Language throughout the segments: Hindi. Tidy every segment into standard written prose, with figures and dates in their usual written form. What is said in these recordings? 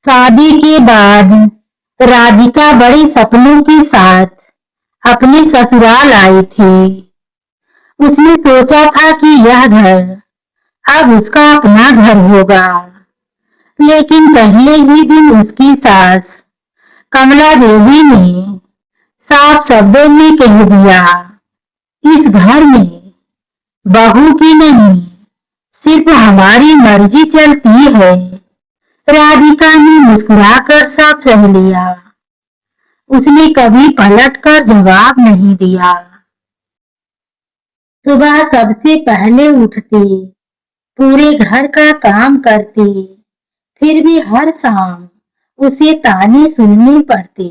शादी के बाद राधिका बड़े सपनों के साथ अपने ससुराल आई थी। उसने सोचा था कि यह घर अब उसका अपना घर होगा, लेकिन पहले ही दिन उसकी सास कमला देवी ने साफ शब्दों में कह दिया, इस घर में बहू की नहीं, सिर्फ हमारी मर्जी चलती है। राधिका ने मुस्कुराकर सब सह लिया। उसने कभी पलटकर जवाब नहीं दिया। सुबह सबसे पहले उठती, पूरे घर का काम करती, फिर भी हर शाम उसे ताने सुनने पड़ते।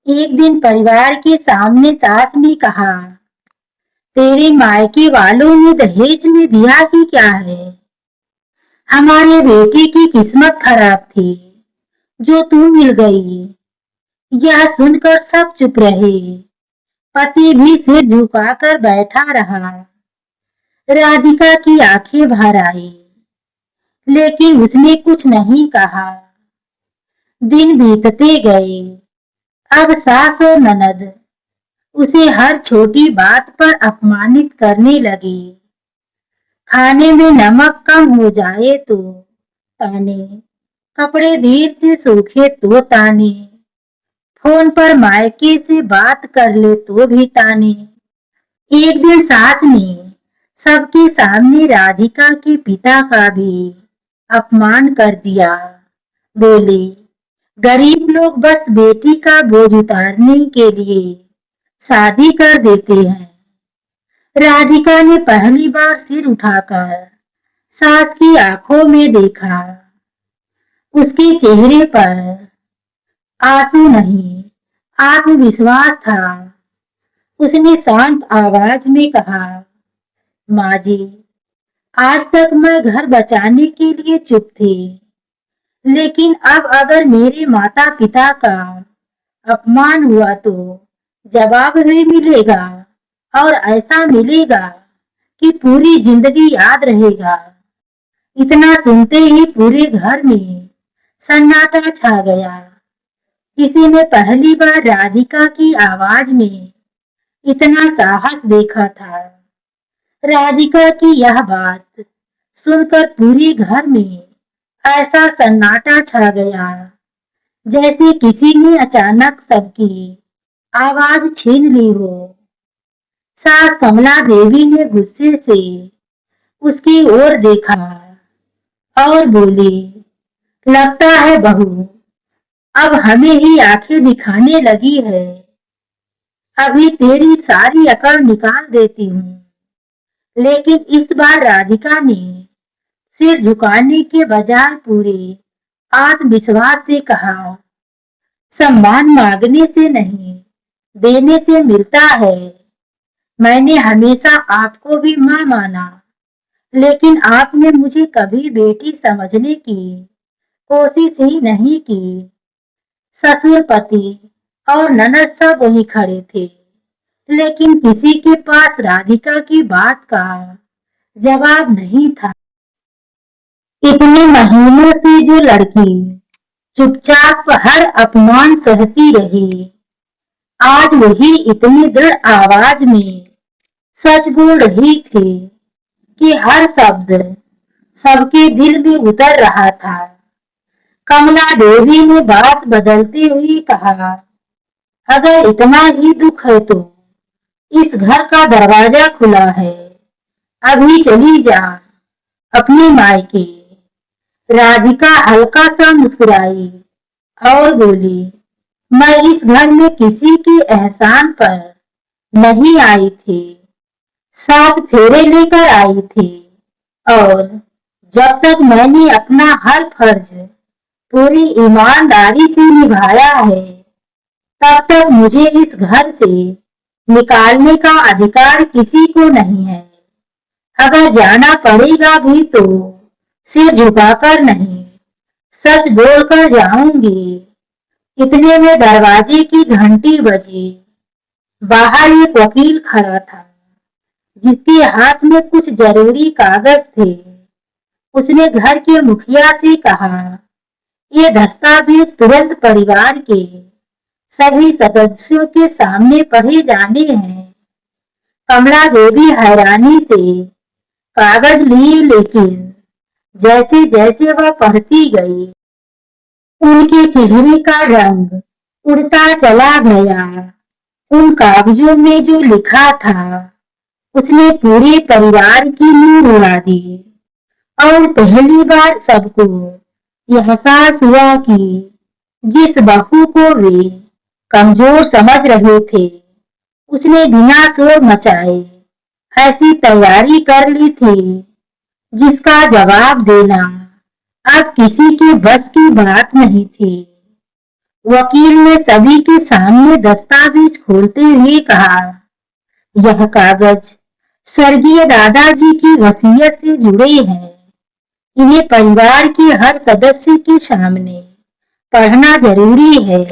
एक दिन परिवार के सामने सास ने कहा, तेरे मायके वालों ने दहेज में दिया ही क्या है? हमारे बेटे की किस्मत खराब थी, जो तू मिल गई। यह सुनकर सब चुप रहे। पति भी सिर झुकाकर बैठा रहा। राधिका की आंखें भर आई, लेकिन उसने कुछ नहीं कहा। दिन बीतते गए। अब सास और ननद उसे हर छोटी बात पर अपमानित करने लगी। खाने में नमक कम हो जाए तो ताने, कपड़े देर से सूखे तो ताने, फोन पर मायके से बात कर ले तो भी ताने। एक दिन सास ने सबके सामने राधिका के पिता का भी अपमान कर दिया। बोले, गरीब लोग बस बेटी का बोझ उतारने के लिए शादी कर देते हैं। राधिका ने पहली बार सिर उठाकर सास की आंखों में देखा। उसके चेहरे पर आंसू नहीं, आत्मविश्वास था। उसने शांत आवाज में कहा, माँ जी, आज तक मैं घर बचाने के लिए चुप थी, लेकिन अब अगर मेरे माता पिता का अपमान हुआ तो जवाब भी मिलेगा, और ऐसा मिलेगा कि पूरी जिंदगी याद रहेगा। इतना सुनते ही पूरे घर में सन्नाटा छा गया। किसी ने पहली बार राधिका की आवाज में इतना साहस देखा था। राधिका की यह बात सुनकर पूरे घर में ऐसा सन्नाटा छा गया, जैसे किसी ने अचानक सबकी आवाज छीन ली हो। सास कमला देवी ने गुस्से से उसकी ओर देखा और बोली, लगता है बहू अब हमें ही आंखें दिखाने लगी है। अभी तेरी सारी अकड़ निकाल देती हूँ। लेकिन इस बार राधिका ने सिर झुकाने के बजाय पूरे आत्मविश्वास से कहा, सम्मान मांगने से नहीं, देने से मिलता है। मैंने हमेशा आपको भी मां माना, लेकिन आपने मुझे कभी बेटी समझने की कोशिश ही नहीं की। ससुर, पति और ननद सब वहीं खड़े थे, लेकिन किसी के पास राधिका की बात का जवाब नहीं था। इतने महीनों से जो लड़की चुपचाप हर अपमान सहती रही, आज वही इतनी दृढ़ आवाज में सच बोल रही थी कि हर शब्द सबके दिल में उतर रहा था। कमला देवी ने बात बदलते हुए कहा, अगर इतना ही दुख है तो इस घर का दरवाजा खुला है, अभी चली जा अपने मायके। राधिका हल्का सा मुस्कुराई और बोली, मैं इस घर में किसी के एहसान पर नहीं आई थी, 7 फेरे लेकर आई थी, और जब तक मैंने अपना हर फर्ज पूरी ईमानदारी से निभाया है, तब तक मुझे इस घर से निकालने का अधिकार किसी को नहीं है। अगर जाना पड़ेगा भी तो सिर झुकाकर नहीं, सच बोलकर जाऊंगी। इतने में दरवाजे की घंटी बजी। बाहर एक वकील खड़ा था, जिसके हाथ में कुछ जरूरी कागज थे। उसने घर के मुखिया से कहा, ये दस्तावेज तुरंत परिवार के सभी सदस्यों के सामने पढ़े जाने हैं। कमला देवी हैरानी से कागज लिए, लेकिन जैसे जैसे वह पढ़ती गई उनके चेहरे का रंग उड़ता चला गया। उन कागजों में जो लिखा था उसने पूरे परिवार की नींद उड़ा दी और पहली बार सबको यह एहसास हुआ कि जिस बहू को वे कमजोर समझ रहे थे उसने बिना शोर मचाए ऐसी तैयारी कर ली थी जिसका जवाब देना अब किसी के बस की बात नहीं थी। वकील ने सभी के सामने दस्तावेज खोलते हुए कहा, यह कागज स्वर्गीय दादाजी की वसीयत से जुड़े हैं। इन्हें परिवार के हर सदस्य के सामने पढ़ना जरूरी है।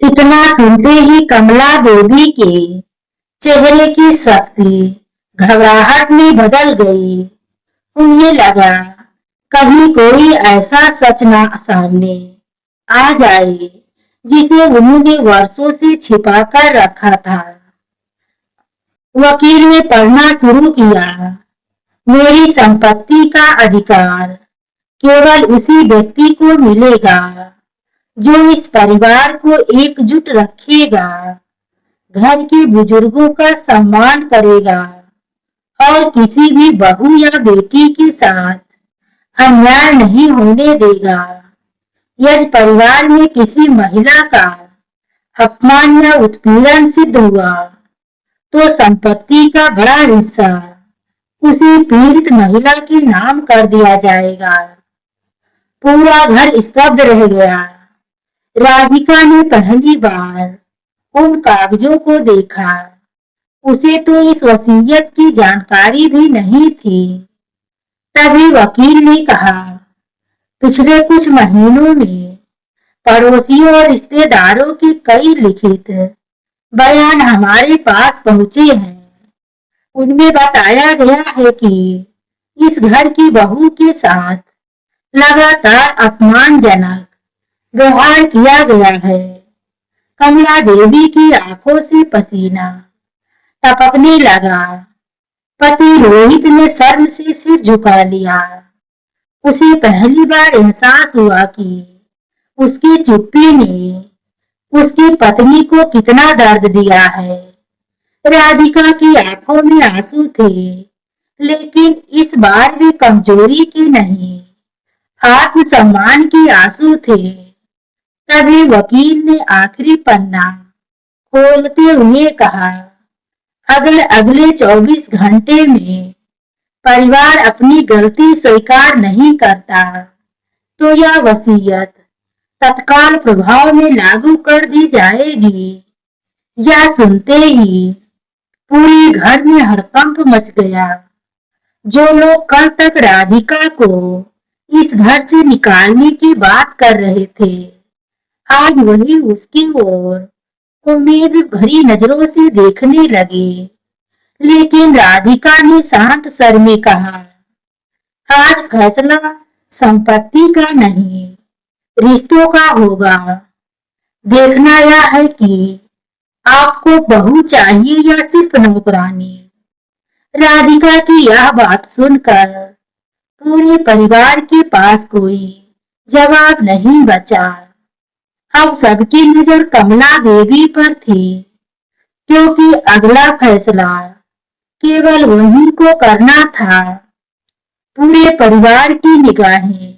इतना सुनते ही कमला देवी के चेहरे की शक्ति घबराहट में बदल गई। उन्हें लगा कहीं कोई ऐसा सच ना सामने आ जाए जिसे उन्होंने वर्षों से छिपा कर रखा था। वकील ने पढ़ना शुरू किया, मेरी संपत्ति का अधिकार केवल उसी व्यक्ति को मिलेगा जो इस परिवार को एकजुट रखेगा, घर के बुजुर्गों का सम्मान करेगा और किसी भी बहू या बेटी के साथ अन्याय नहीं होने देगा। यदि परिवार में किसी महिला का अपमान या उत्पीड़न सिद्ध हुआ तो संपत्ति का बड़ा हिस्सा उसी पीड़ित महिला के नाम कर दिया जाएगा। पूरा घर स्तब्ध रह गया। राधिका ने पहली बार उन कागजों को देखा। उसे तो इस वसीयत की जानकारी भी नहीं थी। तभी वकील ने कहा, पिछले कुछ महीनों में पड़ोसियों और रिश्तेदारों के कई लिखित बयान हमारे पास पहुंचे हैं। उनमें बताया गया है कि इस घर की बहू के साथ लगातार अपमानजनक व्यवहार किया गया है। कमला देवी की आंखों से पसीना टपकने लगा। पति रोहित ने शर्म से सिर झुका लिया। उसे पहली बार एहसास हुआ कि उसकी चुप्पी ने उसकी पत्नी को कितना दर्द दिया है। राधिका की आंखों में आंसू थे, लेकिन इस बार वे कमजोरी के नहीं, आत्मसम्मान के आंसू थे। तभी वकील ने आखिरी पन्ना खोलते हुए कहा, अगर अगले 24 घंटे में परिवार अपनी गलती स्वीकार नहीं करता तो यह वसीयत तत्काल प्रभाव में लागू कर दी जाएगी। यह सुनते ही पूरे घर में हड़कंप मच गया। जो लोग कल तक राधिका को इस घर से निकालने की बात कर रहे थे, आज वही उसकी ओर उम्मीद भरी नजरों से देखने लगे। लेकिन राधिका ने शांत स्वर में कहा, आज फैसला संपत्ति का नहीं, रिश्तों का होगा। देखना यह है कि आपको बहू चाहिए या सिर्फ नौकरानी। राधिका की यह बात सुनकर पूरे परिवार के पास कोई जवाब नहीं बचा। अब सबकी नजर कमला देवी पर थी, क्योंकि अगला फैसला केवल वहीं को करना था। पूरे परिवार की निगाहें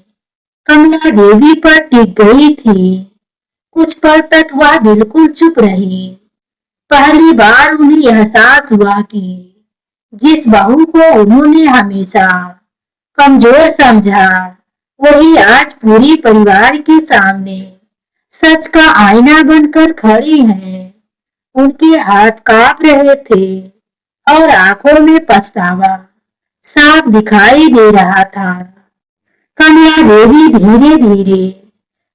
कमला देवी पर टिक गई थी। कुछ पल तक वह बिल्कुल चुप रही। पहली बार उन्हें एहसास हुआ कि जिस बहू को उन्होंने हमेशा कमजोर समझा, वही आज पूरी परिवार के सामने सच का आईना बनकर खड़ी है। उनके हाथ कांप रहे थे और आंखों में पछतावा साफ दिखाई दे रहा था। कमला देवी धीरे धीरे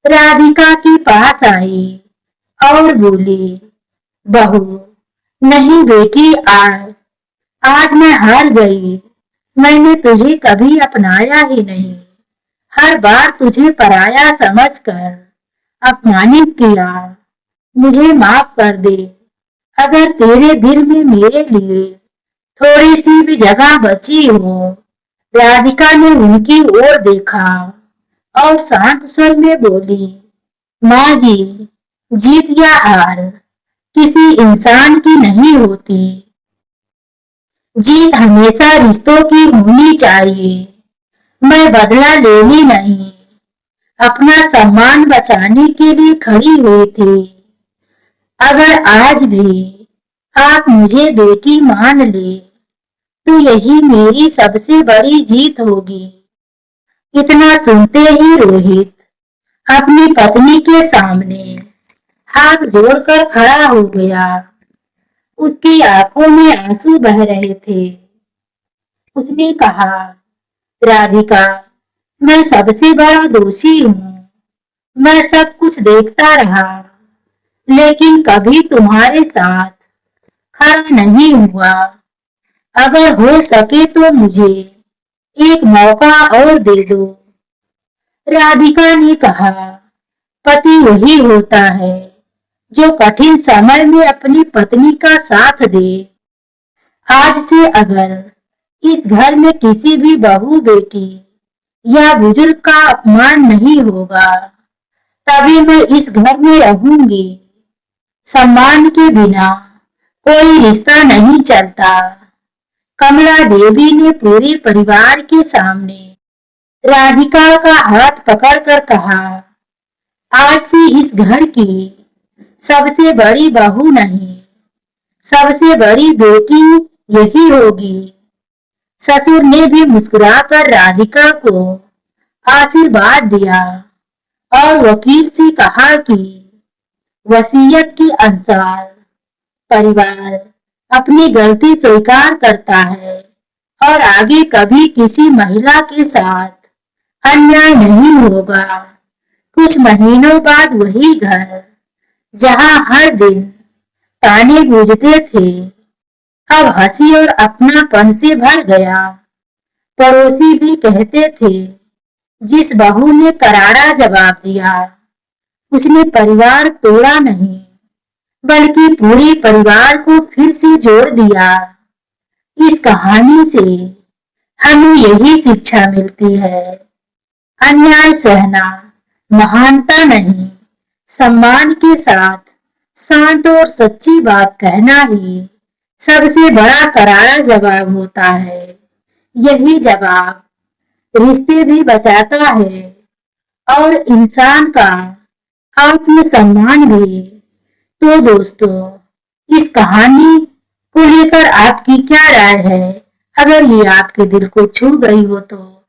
राधिका के पास आई और बोली, बहू, नहीं बेटी, आज मैं हार गई। मैंने तुझे कभी अपनाया ही नहीं हर बार तुझे पराया समझकर अपमानित किया। मुझे माफ कर दे। अगर तेरे दिल में मेरे लिए थोड़ी सी भी जगह बची हो। राधिका ने उनकी ओर देखा और शांत स्वर में बोली, माँ जी, जीत या हार किसी इंसान की नहीं होती। जीत हमेशा रिश्तों की होनी चाहिए। मैं बदला लेनी नहीं, अपना सम्मान बचाने के लिए खड़ी हुई थी। अगर आज भी आप मुझे बेटी मान ले तो यही मेरी सबसे बड़ी जीत होगी। इतना सुनते ही रोहित अपनी पत्नी के सामने हाथ जोड़कर खड़ा हो गया। उसकी आंखों में आंसू बह रहे थे। उसने कहा, राधिका, मैं सबसे बड़ा दोषी हूँ। मैं सब कुछ देखता रहा, लेकिन कभी तुम्हारे साथ खड़ा नहीं हुआ। अगर हो सके तो मुझे एक मौका और दे दो। राधिका ने कहा, पति वही होता है जो कठिन समय में अपनी पत्नी का साथ दे। आज से अगर इस घर में किसी भी बहू बेटी या बुजुर्ग का अपमान नहीं होगा, तभी मैं इस घर में रहूंगी। सम्मान के बिना कोई रिश्ता नहीं चलता। कमला देवी ने पूरे परिवार के सामने राधिका का हाथ पकड़कर कहा, आज से इस घर की सबसे बड़ी बहू नहीं, सबसे बड़ी बेटी यही होगी। ससुर ने भी मुस्कुराकर राधिका को आशीर्वाद दिया और वकील से कहा कि वसीयत के अनुसार परिवार अपनी गलती स्वीकार करता है और आगे कभी किसी महिला के साथ अन्याय नहीं होगा। कुछ महीनों बाद वही घर जहां हर दिन ताने गूंजते थे, अब हंसी और अपनापन से भर गया। पड़ोसी भी कहते थे, जिस बहू ने करारा जवाब दिया, उसने परिवार तोड़ा नहीं, बल्कि पूरे परिवार को फिर से जोड़ दिया। इस कहानी से हमें यही शिक्षा मिलती है, अन्याय सहना महानता नहीं, सम्मान के साथ शांत और सच्ची बात कहना ही सबसे बड़ा करारा जवाब होता है। यही जवाब रिश्ते भी बचाता है और इंसान का आत्मसम्मान भी। तो दोस्तों, इस कहानी को लेकर आपकी क्या राय है? अगर ये आपके दिल को छू गई हो तो